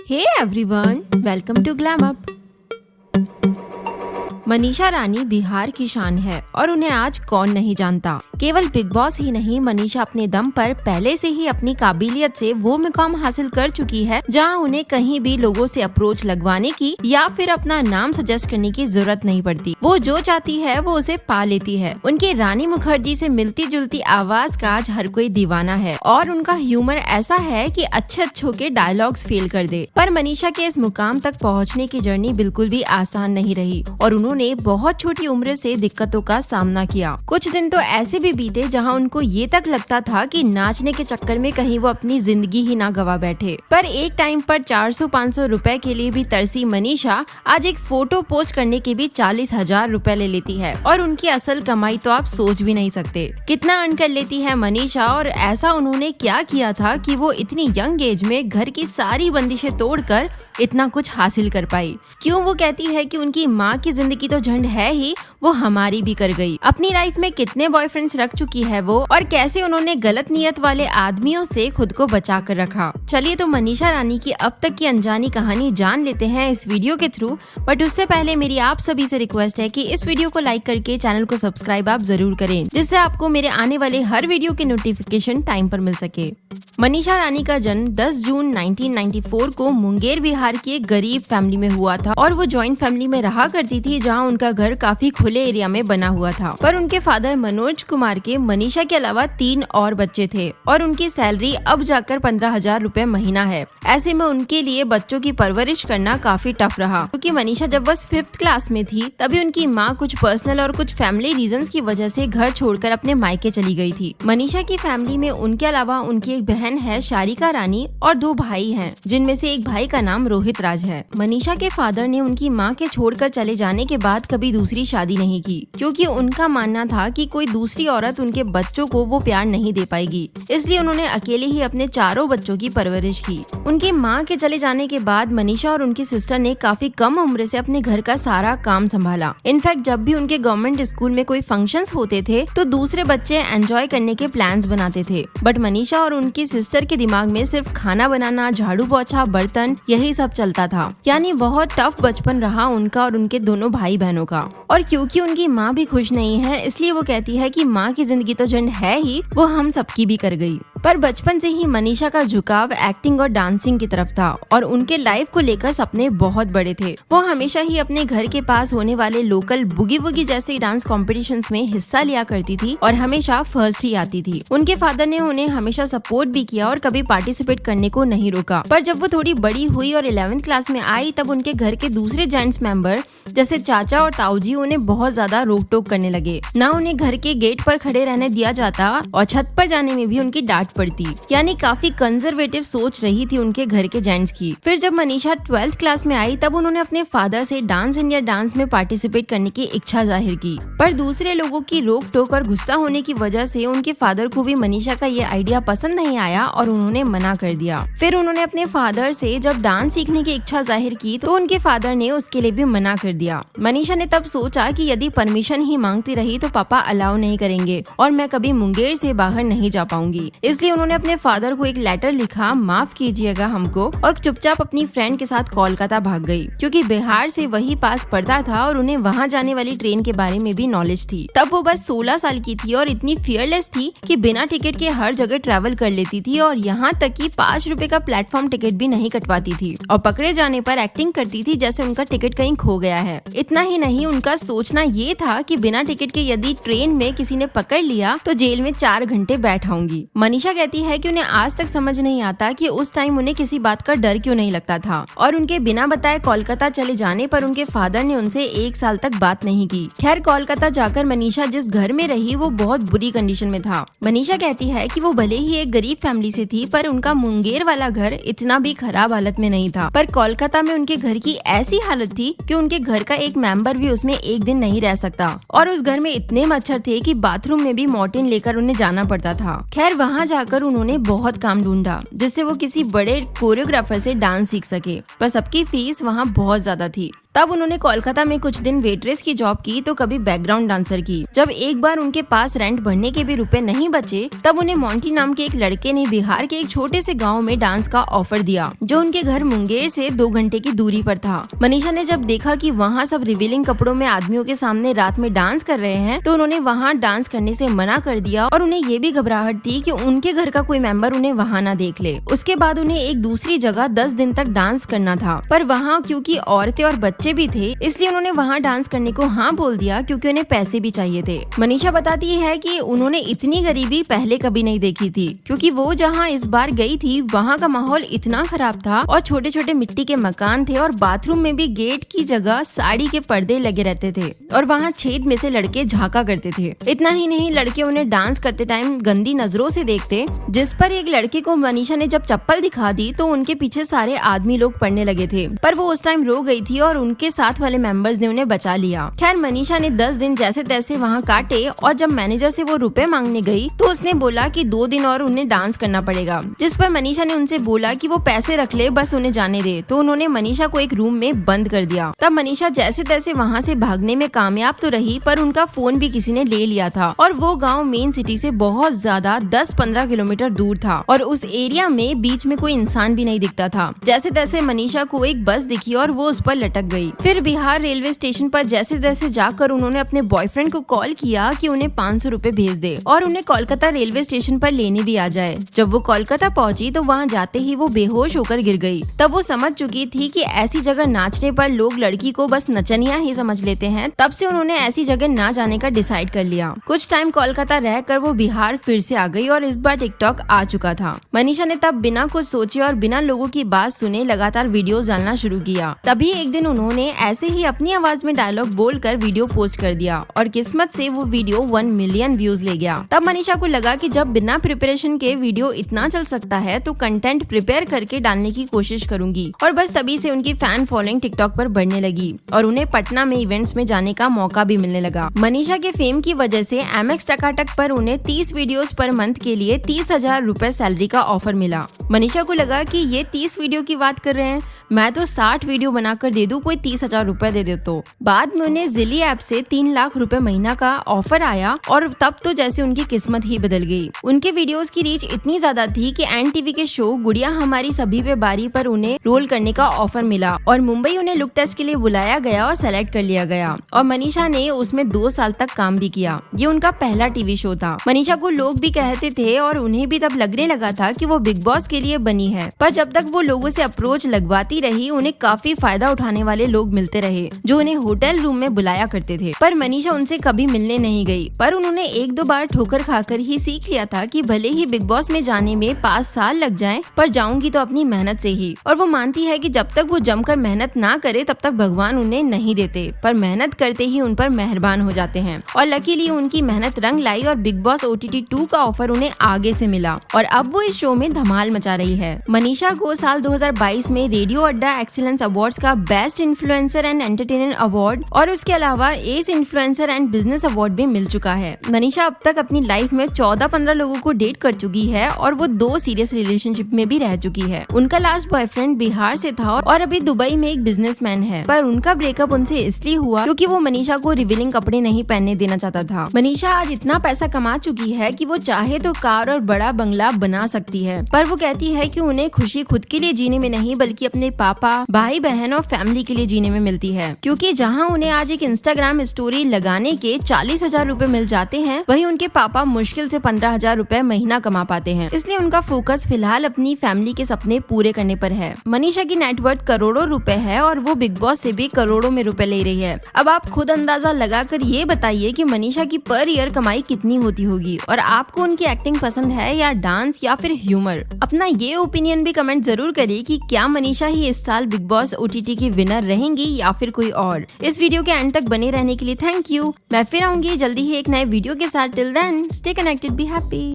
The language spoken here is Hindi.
Hey everyone, welcome to Glam Up. Manisha Rani Bihar की शान है और उन्हें आज कौन नहीं जानता। केवल बिग बॉस ही नहीं, मनीषा अपने दम पर पहले से ही अपनी काबिलियत से वो मुकाम हासिल कर चुकी है जहां उन्हें कहीं भी लोगों से अप्रोच लगवाने की या फिर अपना नाम सजेस्ट करने की जरूरत नहीं पड़ती। वो जो चाहती है वो उसे पा लेती है। उनकी रानी मुखर्जी से मिलती जुलती आवाज का आज हर कोई दीवाना है और उनका ह्यूमर ऐसा है कि अच्छे के डायलॉग्स फेल कर दे। पर मनीषा के इस मुकाम तक पहुँचने की जर्नी बिल्कुल भी आसान नहीं रही और उन्होंने बहुत छोटी उम्र से दिक्कतों का सामना किया। कुछ दिन तो ऐसे भी बीते जहां उनको ये तक लगता था कि नाचने के चक्कर में कहीं वो अपनी जिंदगी ही ना गवा बैठे। पर एक टाइम पर 400-500 रुपए के लिए भी तरसी मनीषा आज एक फोटो पोस्ट करने के भी 40,000 रुपए ले लेती है और उनकी असल कमाई तो आप सोच भी नहीं सकते। कितना अर्न कर लेती है मनीषा और ऐसा उन्होंने क्या किया था कि वो इतनी यंग एज में घर की सारी बंदिशें तोड़कर इतना कुछ हासिल कर पाई। क्यों वो कहती है कि उनकी माँ की जिंदगी तो झंड है ही, वो हमारी भी कर गई। अपनी लाइफ में कितने बॉयफ्रेंड्स रख चुकी है वो और कैसे उन्होंने गलत नियत वाले आदमियों से खुद को बचा कर रखा। चलिए तो मनीषा रानी की अब तक की अनजानी कहानी जान लेते हैं इस वीडियो के थ्रू। बट उससे पहले मेरी आप सभी से रिक्वेस्ट है कि इस वीडियो को लाइक करके चैनल को सब्सक्राइब आप जरूर करें, जिससे आपको मेरे आने वाले हर वीडियो के नोटिफिकेशन टाइम पर मिल सके। मनीषा रानी का जन्म 10 जून 1994 को मुंगेर बिहार की एक गरीब फैमिली में हुआ था और वो जॉइंट फैमिली में रहा करती थी जहां उनका घर काफी खुले एरिया में बना हुआ था। पर उनके फादर मनोज कुमार के मनीषा के अलावा 3 और बच्चे थे और उनकी सैलरी अब जाकर 15,000 रुपए महीना है। ऐसे में उनके लिए बच्चों की परवरिश करना काफी टफ रहा, क्योंकि मनीषा जब बस 5th क्लास में थी तभी उनकी माँ कुछ पर्सनल और कुछ फैमिली रीजंस की वजह से घर छोड़कर अपने मायके चली गई थी। मनीषा की फैमिली में उनके अलावा उनकी एक बहन है शारिका रानी और 2 भाई हैं, जिनमें से एक भाई का नाम रोहित राज है। मनीषा के फादर ने उनकी मां के छोड़कर चले जाने के बाद कभी दूसरी शादी नहीं की, क्योंकि उनका मानना था कि कोई दूसरी औरत उनके बच्चों को वो प्यार नहीं दे पाएगी। इसलिए उन्होंने अकेले ही अपने 4 बच्चों की परवरिश की। उनकी मां के चले जाने के बाद मनीषा और उनकी सिस्टर ने काफी कम उम्र से अपने घर का सारा काम संभाला। इनफैक्ट जब भी उनके गवर्नमेंट स्कूल में कोई फंक्शंस होते थे तो दूसरे बच्चे एंजॉय करने के प्लान्स बनाते थे। बट मनीषा और उनकी सिस्टर के दिमाग में सिर्फ खाना बनाना, झाड़ू पोछा, बर्तन यही सब चलता था। यानी बहुत टफ बचपन रहा उनका और उनके दोनों भाई बहनों का। और क्योंकि उनकी माँ भी खुश नहीं है, इसलिए वो कहती है कि माँ की जिंदगी तो झंड है ही, वो हम सबकी भी कर गई। पर बचपन से ही मनीषा का झुकाव एक्टिंग और डांसिंग की तरफ था और उनके लाइफ को लेकर सपने बहुत बड़े थे। वो हमेशा ही अपने घर के पास होने वाले लोकल बुगी वुगी जैसे डांस कॉम्पिटिशन्स में हिस्सा लिया करती थी और हमेशा फर्स्ट ही आती थी। उनके फादर ने उन्हें हमेशा सपोर्ट भी किया और कभी पार्टिसिपेट करने को नहीं रोका। पर जब वो थोड़ी बड़ी हुई और 11th क्लास में आई तब उनके घर के दूसरे जेंट्स मेंबर जैसे चाचा और ताऊजी उन्हें बहुत ज्यादा रोक टोक करने लगे। ना उन्हें घर के गेट पर खड़े रहने दिया जाता और छत पर जाने में भी उनकी डांट पड़ती। यानी काफी कंजर्वेटिव सोच रही थी उनके घर के जेंट्स की। फिर जब मनीषा 12th क्लास में आई तब उन्होंने अपने फादर से डांस इंडिया डांस में पार्टिसिपेट करने की इच्छा जाहिर की। पर दूसरे लोगों की रोक टोक और गुस्सा होने की वजह से उनके फादर को भी मनीषा का ये आइडिया पसंद नहीं आया और उन्होंने मना कर दिया। फिर उन्होंने अपने फादर से जब डांस सीखने की इच्छा जाहिर की तो उनके फादर ने उसके लिए भी मना कर दिया। मनीषा ने तब सोचा कि यदि परमिशन ही मांगती रही तो पापा अलाउ नहीं करेंगे और मैं कभी मुंगेर से बाहर नहीं जा पाऊंगी। इसलिए उन्होंने अपने फादर को एक लेटर लिखा, माफ कीजिएगा हमको, और चुपचाप अपनी फ्रेंड के साथ कोलकाता भाग गई, क्योंकि बिहार से वही पास पड़ता था और उन्हें वहाँ जाने वाली ट्रेन के बारे में भी नॉलेज थी। तब वो बस 16 साल की थी और इतनी फियरलेस थी कि बिना टिकट के हर जगह ट्रैवल कर लेती थी और यहाँ तक कि 5 रुपए का प्लेटफॉर्म टिकट भी नहीं कटवाती थी और पकड़े जाने पर एक्टिंग करती थी जैसे उनका टिकट कहीं खो गया है। इतना ही नहीं, उनका सोचना ये था कि बिना टिकट के यदि ट्रेन में किसी ने पकड़ लिया तो जेल में 4 घंटे बैठाऊंगी। मनीषा कहती है कि उन्हें आज तक समझ नहीं आता कि उस टाइम उन्हें किसी बात का डर क्यों नहीं लगता था और उनके बिना बताए कोलकाता चले जाने पर उनके फादर ने उनसे 1 साल तक बात नहीं की। खैर, कोलकाता जाकर मनीषा जिस घर में रही वो बहुत बुरी कंडीशन में था। मनीषा कहती है कि वो भले ही एक गरीब फैमिली से थी पर उनका मुंगेर वाला घर इतना भी खराब हालत में नहीं था। पर कोलकाता में उनके घर की ऐसी हालत थी कि उनके घर का एक मेंबर भी उसमें एक दिन नहीं रह सकता और उस घर में इतने मच्छर थे कि बाथरूम में भी मॉर्टिन लेकर उन्हें जाना पड़ता था। खैर, वहाँ जाकर उन्होंने बहुत काम ढूंढा जिससे वो किसी बड़े कोरियोग्राफर से डांस सीख सके, पर सबकी फीस वहाँ बहुत ज्यादा थी। तब उन्होंने कोलकाता में कुछ दिन वेट्रेस की जॉब की तो कभी बैकग्राउंड डांसर की। जब एक बार उनके पास रेंट भरने के भी रुपए नहीं बचे तब उन्हें मोंटी नाम के एक लड़के ने बिहार के एक छोटे से गाँव में डांस का ऑफर दिया जो उनके घर मुंगेर से 2 घंटे की दूरी पर था। मनीषा ने जब देखा कि वहाँ सब रिवीलिंग कपड़ों में आदमियों के सामने रात में डांस कर रहे हैं तो उन्होंने वहाँ डांस करने से मना कर दिया और उन्हें ये भी घबराहट थी कि उनके घर का कोई मेंबर उन्हें वहाँ ना देख ले। उसके बाद उन्हें एक दूसरी जगह 10 दिन तक डांस करना था, पर वहाँ क्योंकि औरतें और बच्चे भी थे इसलिए उन्होंने वहाँ डांस करने को हाँ बोल दिया क्योंकि उन्हें पैसे भी चाहिए थे। मनीषा बताती है कि उन्होंने इतनी गरीबी पहले कभी नहीं देखी थी क्योंकि वो जहाँ इस बार गई थी वहाँ का माहौल इतना खराब था और छोटे छोटे मिट्टी के मकान थे और बाथरूम में भी गेट की जगह साड़ी के पर्दे लगे रहते थे और वहाँ छेद में से लड़के झांका करते थे। इतना ही नहीं, लड़के उन्हें डांस करते टाइम गंदी नजरों से देखते, जिस पर एक लड़के को मनीषा ने जब चप्पल दिखा दी तो उनके पीछे सारे आदमी लोग पड़ने लगे थे, पर वो उस टाइम रो गई थी और उनके साथ वाले मेंबर्स ने उन्हें बचा लिया। खैर मनीषा ने 10 दिन जैसे तैसे वहाँ काटे और जब मैनेजर से वो रुपए मांगने गई तो उसने बोला कि 2 दिन और उन्हें डांस करना पड़ेगा, जिस पर मनीषा ने उनसे बोला कि वो पैसे रख ले, बस उन्हें जाने दे। तो उन्होंने मनीषा को एक रूम में बंद कर दिया। तब मनीषा जैसे तैसे वहाँ से भागने में कामयाब तो रही, पर उनका फोन भी किसी ने ले लिया था और वो गांव मेन सिटी से बहुत ज्यादा 10-15 किलोमीटर दूर था और उस एरिया में बीच में कोई इंसान भी नहीं दिखता था। जैसे तैसे मनीषा को एक बस दिखी और वो उस पर लटक गई। फिर बिहार रेलवे स्टेशन पर जैसे तैसे जाकर उन्होंने अपने बॉयफ्रेंड को कॉल किया कि उन्हें 500 रुपए भेज दे और उन्हें कोलकाता रेलवे स्टेशन पर लेने भी आ जाए। जब वो कोलकाता पहुंची तो वहाँ जाते ही वो बेहोश होकर गिर गई। तब वो समझ चुकी थी कि ऐसी जगह नाचने पर लोग लड़की को बस नचनिया ही समझ लेते हैं। तब से उन्होंने ऐसी जगह ना जाने का डिसाइड कर लिया। कुछ टाइम कोलकाता रहकर वो बिहार फिर से आ गई और इस बार टिकटॉक आ चुका था। मनीषा ने तब बिना कुछ सोचे और बिना लोगों की बात सुने लगातार वीडियोस डालना शुरू किया। तभी एक दिन उन्होंने ऐसे ही अपनी आवाज में डायलॉग बोलकर वीडियो पोस्ट कर दिया और किस्मत से वो वीडियो 1 मिलियन व्यूज ले गया। तब मनीषा को लगा कि जब बिना प्रिपरेशन के वीडियो इतना चल सकता है तो कंटेंट प्रिपेयर करके डालने की कोशिश करूंगी और बस तभी से उनकी फैन फॉलोइंग टिकटॉक पर बढ़ने लगी और उन्हें पटना में इवेंट्स में जाने का मौका भी मिलने लगा। मनीषा के फेम की वजह से MX टकाटक पर उन्हें 30 वीडियोस पर मंथ के लिए 30,000 रुपए सैलरी का ऑफर मिला। मनीषा को लगा कि ये 30 वीडियो की बात कर रहे हैं, मैं तो 60 वीडियो बनाकर दे दूं, कोई 30,000 रुपए दे दे तो। बाद में उन्हें जिली ऐप से 3 लाख रुपए महीना का ऑफर आया और तब तो जैसे उनकी किस्मत ही बदल गई। उनके वीडियोस की रीच इतनी ज्यादा थी कि NTV के शो गुड़िया हमारी सभी पे बारी पर उन्हें रोल करने का ऑफर मिला और मुंबई उन्हें लुक टेस्ट के लिए बुलाया गया और सेलेक्ट कर लिया गया और मनीषा ने उसमें 2 साल तक काम भी किया। ये उनका पहला टीवी शो था। मनीषा को लोग भी कहते थे और उन्हें भी तब लगने लगा था कि वो बिग बॉस के लिए बनी है, पर जब तक वो लोगों से अप्रोच लगवाती रही उन्हें काफी फायदा उठाने वाले लोग मिलते रहे जो उन्हें होटल रूम में बुलाया करते थे, पर मनीषा उनसे कभी मिलने नहीं गई। पर उन्होंने 1-2 बार ठोकर खाकर ही सीख लिया था कि भले ही बिग बॉस में जाने में 5 साल लग जाएं, पर जाऊंगी तो अपनी मेहनत से ही। और वो मानती है कि जब तक वो जमकर मेहनत ना करे तब तक भगवान उन्हें नहीं देते, पर मेहनत करते ही उन पर मेहरबान हो जाते हैं। और लकीली उनकी मेहनत रंग लाई और बिग बॉस OTT 2 का ऑफर उन्हें आगे से मिला और अब वो इस शो में धमाल मचा रही है। मनीषा को साल 2022 में रेडियो अड्डा एक्सीलेंस अवार्ड्स का best influencer and entertainer award और उसके अलावा S influencer and business award भी मिल चुका है। मनीषा अब तक अपनी लाइफ में 14-15 लोगों को डेट कर चुकी है और वो 2 सीरियस रिलेशनशिप में भी रह चुकी है। उनका लास्ट बॉयफ्रेंड बिहार से था और अभी दुबई में एक बिजनेसमैन है, पर उनका ब्रेकअप उनसे इसलिए हुआ क्योंकि वो मनीषा को रिवीलिंग कपड़े नहीं पहनने देना चाहता था। मनीषा आज इतना पैसा कमा चुकी है कि वो चाहे तो कार और बड़ा बंगला बना सकती है, पर वो कहती है कि उन्हें खुशी खुद के लिए जीने में नहीं बल्कि अपने पापा, भाई बहन और फैमिली के लिए जीने में मिलती है। क्योंकि जहां उन्हें आज एक इंस्टाग्राम स्टोरी लगाने के 40,000 रुपए मिल जाते हैं, वहीं उनके पापा मुश्किल से 15,000 रुपए महीना कमा पाते हैं। इसलिए उनका फोकस फिलहाल अपनी फैमिली के सपने पूरे करने पर है। मनीषा की नेटवर्थ करोड़ों रुपए है और वो बिग बॉस से भी करोड़ों में रुपए ले रही है। अब आप खुद अंदाजा लगाकर ये बताइए कि मनीषा की पर ईयर कमाई कितनी होती होगी और आपको उनकी एक्टिंग पसंद है या डांस या फिर ह्यूमर। अपना ये ओपिनियन भी कमेंट जरूर करिए कि क्या मनीषा ही इस साल बिग बॉस OTT की विनर रहेंगी या फिर कोई और। इस वीडियो के एंड तक बने रहने के लिए थैंक यू। मैं फिर आऊंगी जल्दी ही एक नए वीडियो के साथ। Till then stay connected, be happy.